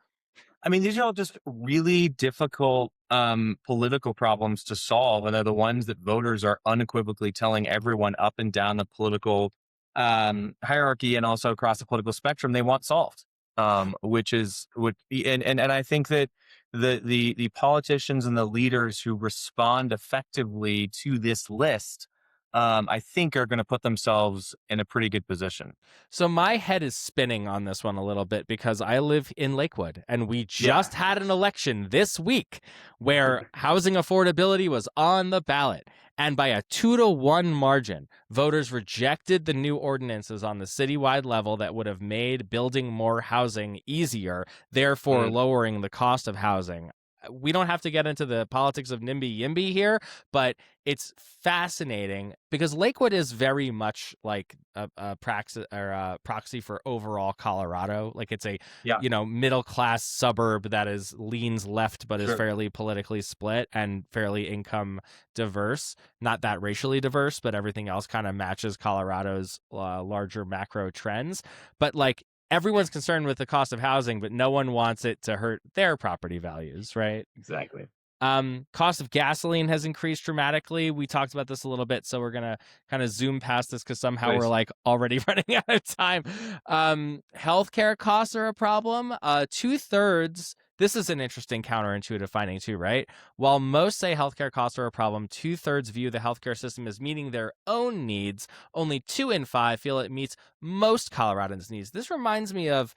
Speaker 2: I mean, these are all just really difficult political problems to solve, and they're the ones that voters are unequivocally telling everyone up and down the political hierarchy and also across the political spectrum they want solved. Which is and I think that the politicians and the leaders who respond effectively to this list, I think, are going to put themselves in a pretty good position.
Speaker 1: So my head is spinning on this one a little bit because I live in Lakewood and we
Speaker 2: Yeah.
Speaker 1: just had an election this week where housing affordability was on the ballot. And by a 2-to-1 margin, voters rejected the new ordinances on the citywide level that would have made building more housing easier, therefore
Speaker 2: Mm.
Speaker 1: lowering the cost of housing. we don't have to get into the politics of NIMBY YIMBY here, but it's fascinating because Lakewood is very much like a proxy for overall Colorado. Like it's a
Speaker 2: Yeah,
Speaker 1: middle class suburb that leans left but is
Speaker 2: sure.
Speaker 1: fairly politically split and fairly income diverse. Not that racially diverse, but everything else kind of matches Colorado's larger macro trends. But like everyone's concerned with the cost of housing, but no one wants it to hurt their property values, right?
Speaker 2: Exactly.
Speaker 1: Cost of gasoline has increased dramatically. We talked about this a little bit, so we're gonna kind of zoom past this because somehow we're
Speaker 2: Please.
Speaker 1: like already running out of time. Healthcare costs are a problem. 2/3. This is an interesting counterintuitive finding too, right? While most say healthcare costs are a problem, 2/3 view the healthcare system as meeting their own needs. Only 2 in 5 feel it meets most Coloradans' needs. This reminds me of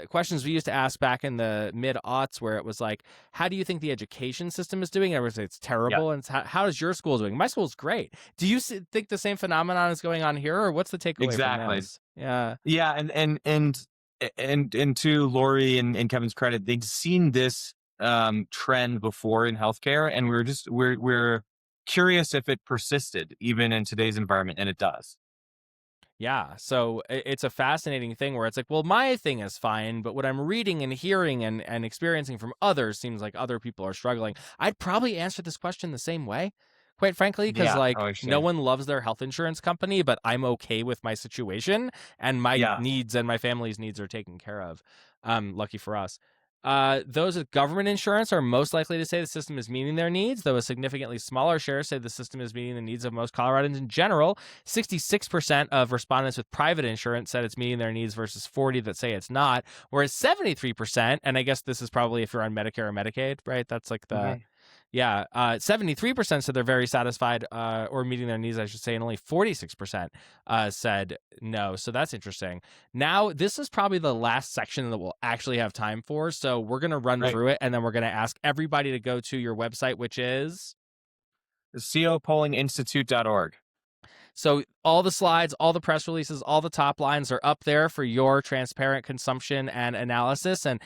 Speaker 1: questions we used to ask back in the mid-aughts where it was like, how do you think the education system is doing? And everyone say it's
Speaker 2: Yeah,
Speaker 1: terrible. And it's how is your school doing? My school's great. Do you think the same phenomenon is going on here, or what's the takeaway from
Speaker 2: exactly.
Speaker 1: this? Yeah.
Speaker 2: Yeah, and to Lori and Kevin's credit, they'd seen this trend before in healthcare, and we're curious if it persisted even in today's environment, and it does.
Speaker 1: Yeah. So it's a fascinating thing where it's like, well, my thing is fine, but what I'm reading and hearing and experiencing from others seems like other people are struggling. I'd probably answer this question the same way, quite frankly, because
Speaker 2: Yeah,
Speaker 1: like
Speaker 2: I
Speaker 1: no
Speaker 2: understand.
Speaker 1: one loves their health insurance company, but I'm okay with my situation and my
Speaker 2: Yeah,
Speaker 1: needs and my family's needs are taken care of. Lucky for us. Those with government insurance are most likely to say the system is meeting their needs, though a significantly smaller share say the system is meeting the needs of most Coloradans in general. 66% of respondents with private insurance said it's meeting their needs versus 40 that say it's not, whereas 73%, and I guess this is probably if you're on Medicare or Medicaid, right? That's like the
Speaker 2: mhm,
Speaker 1: yeah, 73% said they're very satisfied or meeting their needs, I should say, and only 46% said no. So that's interesting. Now, this is probably the last section that we'll actually have time for. So we're going to run
Speaker 2: right.
Speaker 1: through it, and then we're going to ask everybody to go to your website, which is
Speaker 2: copollinginstitute.org.
Speaker 1: so all the slides, all the press releases, all the top lines are up there for your transparent consumption and analysis. And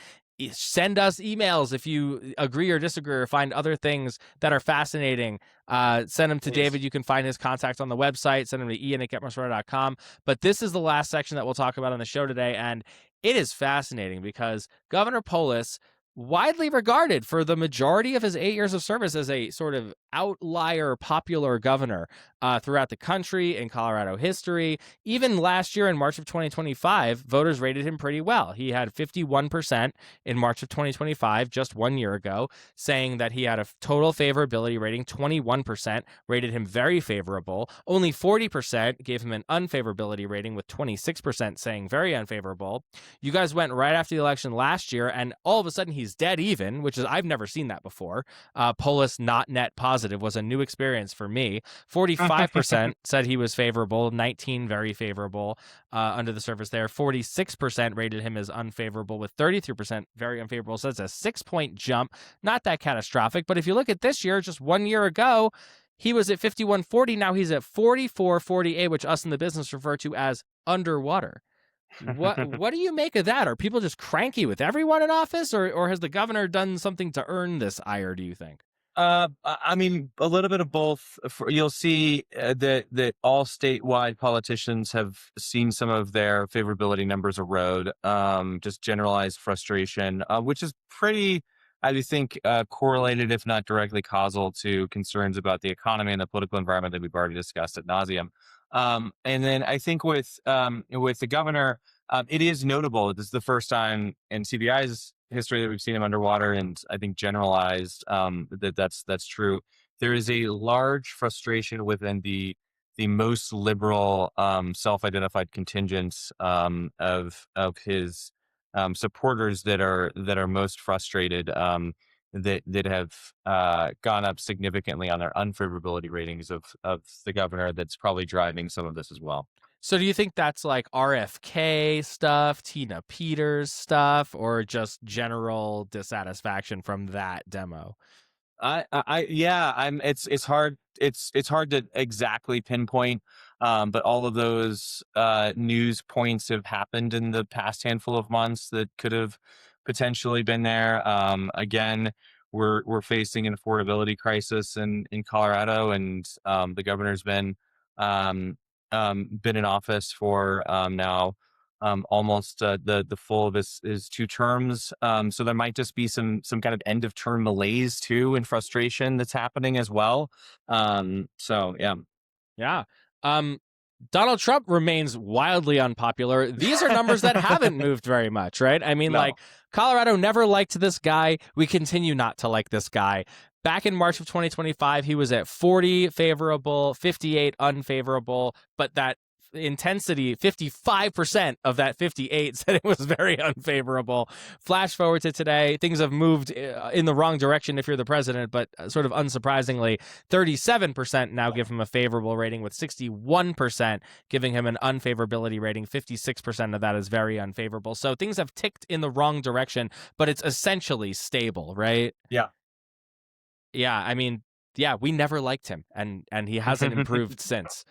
Speaker 1: send us emails if you agree or disagree or find other things that are fascinating. Send them to
Speaker 2: Please.
Speaker 1: David. You can find his contact on the website. Send them to ian@getmuchsmarter.com. But this is the last section that we'll talk about on the show today. And it is fascinating because Governor Polis, widely regarded for the majority of his 8 years of service as a sort of outlier popular governor throughout the country in Colorado history. Even last year in March of 2025, voters rated him pretty well. He had 51% in March of 2025, just 1 year ago, saying that he had a total favorability rating. 21% rated him very favorable. Only 40% gave him an unfavorability rating, with 26% saying very unfavorable. You guys went right after the election last year, and all of a sudden he's dead even, which is I've never seen that before. Polis not net positive was a new experience for me. 45% said he was favorable, 19 very favorable under the surface there. 46% rated him as unfavorable, with 33% very unfavorable. So that's a 6-point jump. Not that catastrophic, but if you look at this year, just 1 year ago, he was at 51-40. Now he's at 44-48, which us in the business refer to as underwater. What do you make of that? Are people just cranky with everyone in office, or has the governor done something to earn this ire, do you think?
Speaker 2: I mean, a little bit of both. You'll see that all statewide politicians have seen some of their favorability numbers erode. Just generalized frustration, which is pretty, I do think, correlated, if not directly causal, to concerns about the economy and the political environment that we've already discussed ad nauseum. And then I think with the governor, it is notable that this is the first time in CBI's history that we've seen him underwater, and I think generalized that's true. There is a large frustration within the most liberal self-identified contingents of his supporters that are most frustrated, that have gone up significantly on their unfavorability ratings of the governor. That's probably driving some of this as well.
Speaker 1: So do you think that's like RFK stuff, Tina Peters stuff, or just general dissatisfaction from that demo?
Speaker 2: Yeah, it's hard. It's hard to exactly pinpoint, but all of those news points have happened in the past handful of months that could have potentially been there. Again, we're facing an affordability crisis in Colorado, and the governor's been in office for now almost the full of his 2 terms. So there might just be some kind of end of term malaise too and frustration that's happening as well. So yeah.
Speaker 1: Yeah. Um, Donald Trump remains wildly unpopular. These are numbers that haven't moved very much, right? I mean,
Speaker 2: No.
Speaker 1: like, Colorado never liked this guy. We continue not to like this guy. Back in March of 2025, he was at 40 favorable, 58 unfavorable, but that intensity, 55% of that 58 said it was very unfavorable. Flash forward to today, things have moved in the wrong direction if you're the president, but sort of unsurprisingly, 37% now give him a favorable rating, with 61% giving him an unfavorability rating. 56% of that is very unfavorable. So things have ticked in the wrong direction, but it's essentially stable, right?
Speaker 2: Yeah.
Speaker 1: Yeah, I mean, yeah, we never liked him, and he hasn't improved since.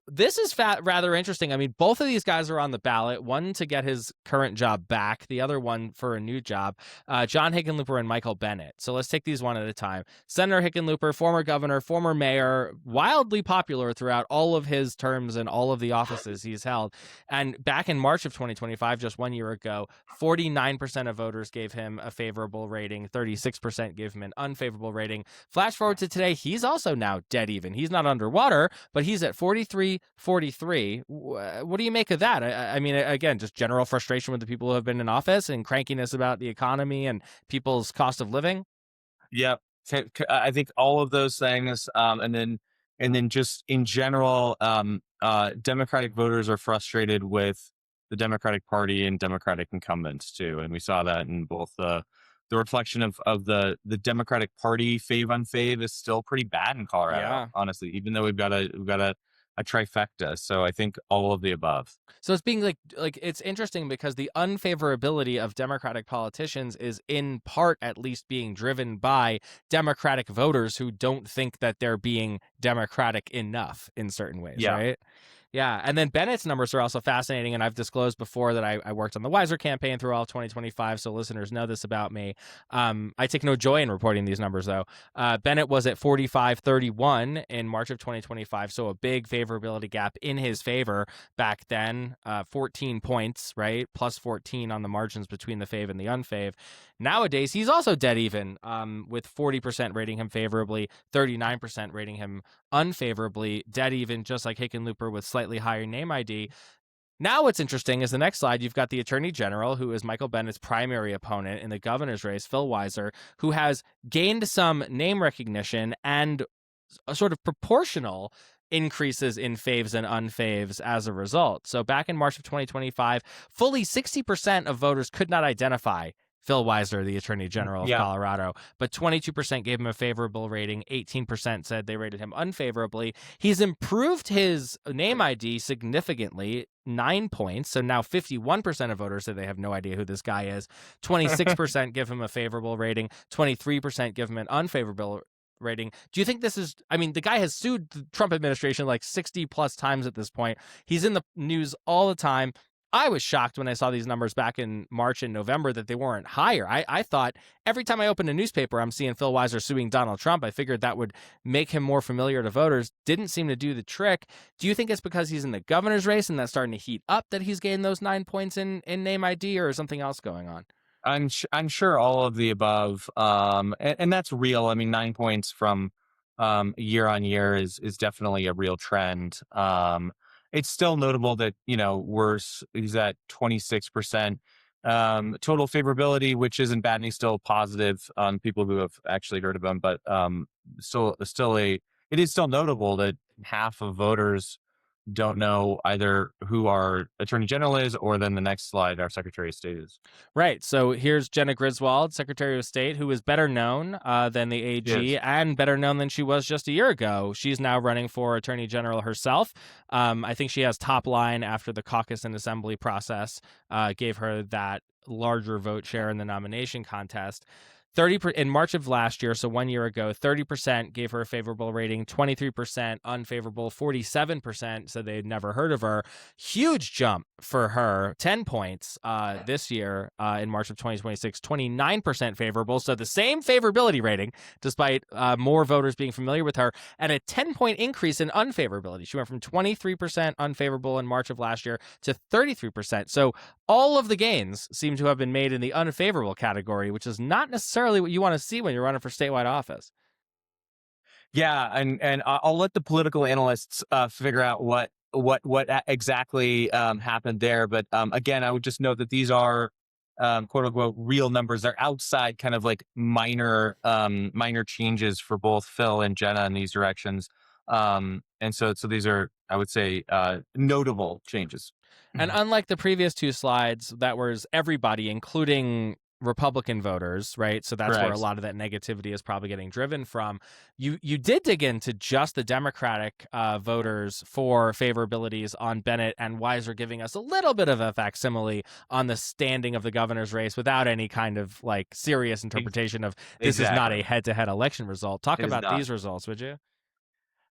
Speaker 1: This is rather interesting. I mean, both of these guys are on the ballot, one to get his current job back, the other one for a new job, John Hickenlooper and Michael Bennet. So let's take these one at a time. Senator Hickenlooper, former governor, former mayor, wildly popular throughout all of his terms and all of the offices he's held. And back in March of 2025, just 1 year ago, 49% of voters gave him a favorable rating, 36% gave him an unfavorable rating. Flash forward to today, he's also now dead even. He's not underwater, but he's at 43-43. What do you make of that? I mean, again, just general frustration with the people who have been in office and crankiness about the economy and people's cost of living.
Speaker 2: Yeah, I think all of those things, and then just in general, Democratic voters are frustrated with the Democratic Party and Democratic incumbents too, and we saw that in both the reflection of the Democratic Party fave unfave is still pretty bad in Colorado.
Speaker 1: Yeah.
Speaker 2: Honestly, even though we've got a trifecta, so I think all of the above.
Speaker 1: So it's being like it's interesting because the unfavorability of Democratic politicians is in part at least being driven by Democratic voters who don't think that they're being Democratic enough in certain ways,
Speaker 2: Yeah.
Speaker 1: right? Yeah, and then Bennett's numbers are also fascinating, and I've disclosed before that I worked on the Wiser campaign through all of 2025, so listeners know this about me. I take no joy in reporting these numbers, though. Bennett was at 45-31 in March of 2025, so a big favorability gap in his favor back then, 14 points, right? Plus 14 on the margins between the fave and the unfave. Nowadays, he's also dead even, with 40% rating him favorably, 39% rating him unfavorably, dead even, just like Hickenlooper with slightly higher name ID. Now what's interesting is the next slide. You've got the Attorney General, who is Michael Bennett's primary opponent in the governor's race, Phil Weiser, who has gained some name recognition and a sort of proportional increases in faves and unfaves as a result. So back in March of 2025, fully 60% of voters could not identify Phil Weiser, the Attorney General of Colorado, but 22% gave him a favorable rating. 18% said they rated him unfavorably. He's improved his name ID significantly, 9 points. So now 51% of voters say they have no idea who this guy is. 26% give him a favorable rating. 23% give him an unfavorable rating. Do you think this is, I mean, the guy has sued the Trump administration like 60 plus times at this point. He's in the news all the time. I was shocked when I saw these numbers back in March and November that they weren't higher. I thought every time I open a newspaper, I'm seeing Phil Weiser suing Donald Trump. I figured that would make him more familiar to voters. Didn't seem to do the trick. Do you think it's because he's in the governor's race and that's starting to heat up that he's gained those 9 points in name ID, or is something else going on?
Speaker 2: I'm sure all of the above, and that's real. I mean, 9 points from year on year is definitely a real trend. It's still notable that he's at 26% total favorability, which isn't bad, and he's still positive on people who have actually heard of him. But it is still notable that half of voters don't know either who our Attorney General is, or then the next slide, our Secretary of State is.
Speaker 1: Right. So here's Jenna Griswold, Secretary of State, who is better known than the AG,
Speaker 2: Yes.
Speaker 1: and better known than she was just a year ago. She's now running for Attorney General herself. I think she has top line after the caucus and assembly process gave her that larger vote share in the nomination contest. in March of last year, so 1 year ago, 30% gave her a favorable rating, 23% unfavorable, 47% said they'd never heard of her. Huge jump for her, 10 points this year in March of 2026, 29% favorable. So the same favorability rating, despite more voters being familiar with her, and a 10-point increase in unfavorability. She went from 23% unfavorable in March of last year to 33%. So all of the gains seem to have been made in the unfavorable category, which is not necessarily what you want to see when you're running for statewide office.
Speaker 2: Yeah, and I'll let the political analysts figure out what exactly happened there. But again, I would just note that these are quote unquote real numbers. They're outside kind of like minor changes for both Phil and Jenna in these directions. And so these are, I would say, notable changes.
Speaker 1: And unlike the previous two slides, that was everybody, including Republican voters, right? So that's where a lot of that negativity is probably getting driven from. You did dig into just the Democratic voters for favorabilities on Bennett and Weiser, giving us a little bit of a facsimile on the standing of the governor's race without any kind of like serious interpretation of this is not a head-to-head election result. Talk about these results, would you?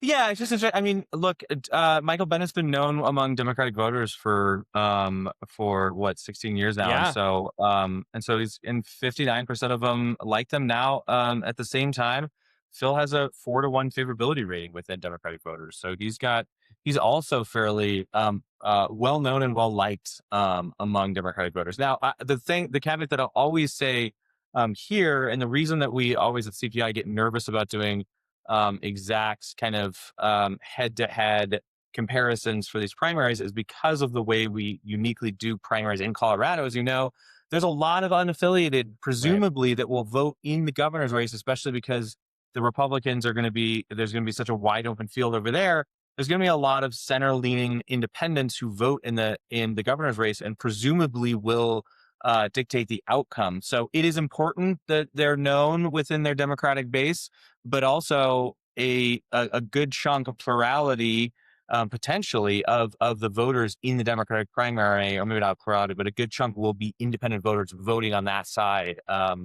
Speaker 2: Yeah, it's just interesting. I mean, look, Michael Bennett's been known among Democratic voters for what 16 years now,
Speaker 1: Yeah.
Speaker 2: and so he's in 59% of them like them now. At the same time, Phil has a 4-to-1 favorability rating within Democratic voters, so he's also fairly well known and well liked among Democratic voters. Now, the caveat that I'll always say here, and the reason that we always at CPI get nervous about doing exact kind of head-to-head comparisons for these primaries is because of the way we uniquely do primaries in Colorado. As you know, there's a lot of unaffiliated, presumably, that will vote in the governor's race, especially because the Republicans there's going to be such a wide open field over there. There's going to be a lot of center-leaning independents who vote in the governor's race and presumably will dictate the outcome. So it is important that they're known within their Democratic base, but also a good chunk of plurality, potentially of the voters in the Democratic primary, or maybe not plurality, but a good chunk will be independent voters voting on that side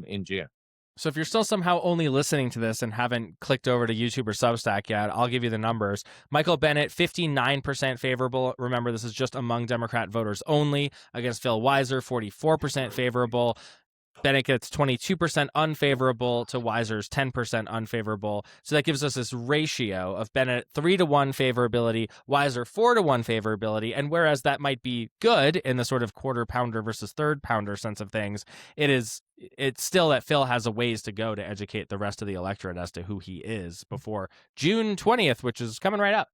Speaker 2: in June.
Speaker 1: So if you're still somehow only listening to this and haven't clicked over to YouTube or Substack yet, I'll give you the numbers. Michael Bennett, 59% favorable. Remember, this is just among Democrat voters only. Against Phil Weiser, 44% favorable. Bennett gets 22% unfavorable to Weiser's 10% unfavorable. So that gives us this ratio of Bennett 3-to-1 favorability, Weiser 4-to-1 favorability. And whereas that might be good in the sort of quarter pounder versus third pounder sense of things, it's still that Phil has a ways to go to educate the rest of the electorate as to who he is before June 20th, which is coming right up.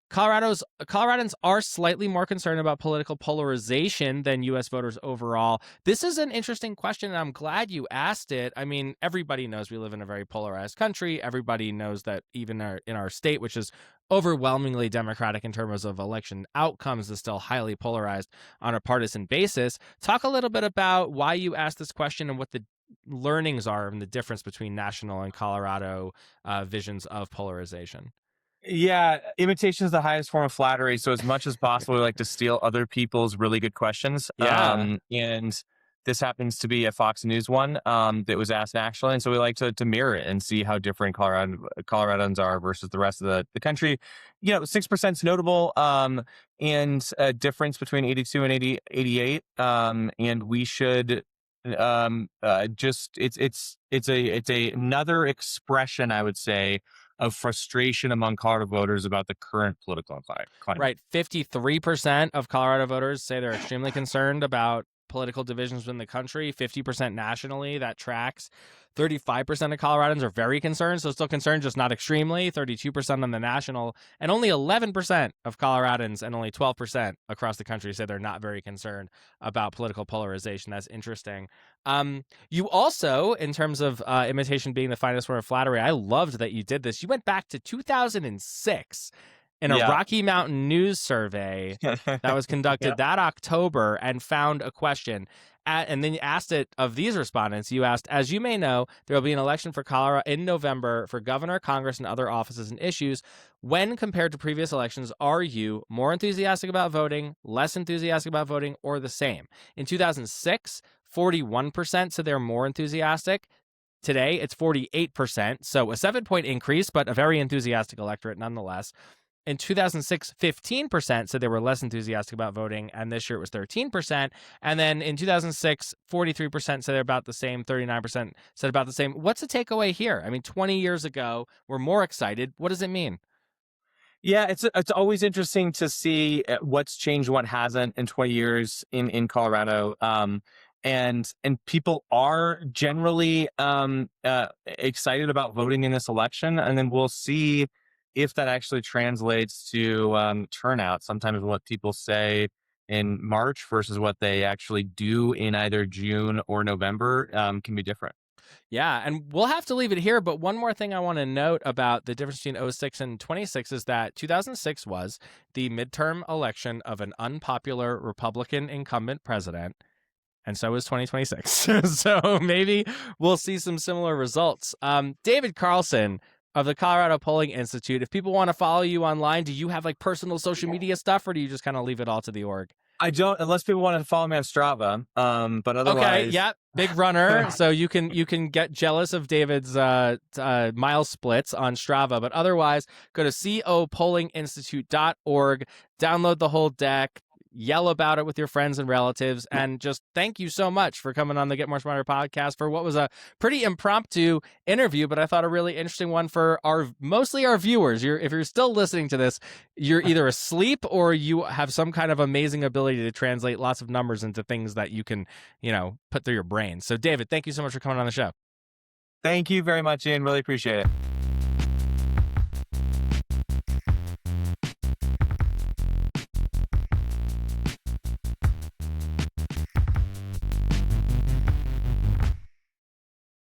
Speaker 1: Coloradans are slightly more concerned about political polarization than U.S. voters overall. This is an interesting question, and I'm glad you asked it. I mean, everybody knows we live in a very polarized country. Everybody knows that even in our state, which is overwhelmingly Democratic in terms of election outcomes, is still highly polarized on a partisan basis. Talk a little bit about why you asked this question and what the learnings are and the difference between national and Colorado visions of polarization.
Speaker 2: Yeah, imitation is the highest form of flattery. So as much as possible, we like to steal other people's really good questions.
Speaker 1: Yeah.
Speaker 2: And this happens to be a Fox News one that was asked nationally. And so we like to mirror it and see how different Coloradans are versus the rest of the country. 6% is notable, and a difference between 82 and 88. And we should it's another expression, I would say, of frustration among Colorado voters about the current political climate.
Speaker 1: Right. 53% of Colorado voters say they're extremely concerned about political divisions within the country, 50% nationally. That tracks. 35% of Coloradans are very concerned, so still concerned, just not extremely. 32% on the national, and only 11% of Coloradans and only 12% across the country say they're not very concerned about political polarization. That's interesting. You also, in terms of imitation being the finest form of flattery, I loved that you did this. You went back to 2006 in a Rocky Mountain News survey that was conducted that October and found a question. And then you asked it of these respondents. You asked, as you may know, there will be an election for Colorado in November for governor, Congress, and other offices and issues. When compared to previous elections, are you more enthusiastic about voting, less enthusiastic about voting, or the same? In 2006, 41% said they're more enthusiastic. Today, it's 48%. So a 7-point increase, but a very enthusiastic electorate nonetheless. In 2006, 15% said they were less enthusiastic about voting, and this year it was 13%. And then in 2006, 43% said they're about the same, 39% said about the same. What's the takeaway here? I mean, 20 years ago, we're more excited. What does it mean?
Speaker 2: Yeah, it's always interesting to see what's changed, what hasn't in 20 years in Colorado. And people are generally excited about voting in this election, and then we'll see if that actually translates to turnout. Sometimes what people say in March versus what they actually do in either June or November can be different.
Speaker 1: Yeah, and we'll have to leave it here, but one more thing I want to note about the difference between 06 and 26 is that 2006 was the midterm election of an unpopular Republican incumbent president, and so is 2026. So maybe we'll see some similar results. David Carlson of the Colorado Polling Institute, if people want to follow you online, do you have like personal social media stuff, or do you just kind of leave it all to the org?
Speaker 2: I don't, unless people want to follow me on Strava. But otherwise,
Speaker 1: okay, yeah, big runner. So you can get jealous of David's mile splits on Strava. But otherwise, go to copollinginstitute.org, download the whole deck, yell about it with your friends and relatives, and just thank you so much for coming on the Get More Smarter podcast for what was a pretty impromptu interview, but I thought a really interesting one for mostly our viewers. If you're still listening to this, you're either asleep or you have some kind of amazing ability to translate lots of numbers into things that you can, put through your brain. So David, thank you so much for coming on the show.
Speaker 2: Thank you very much, Ian. Really appreciate it.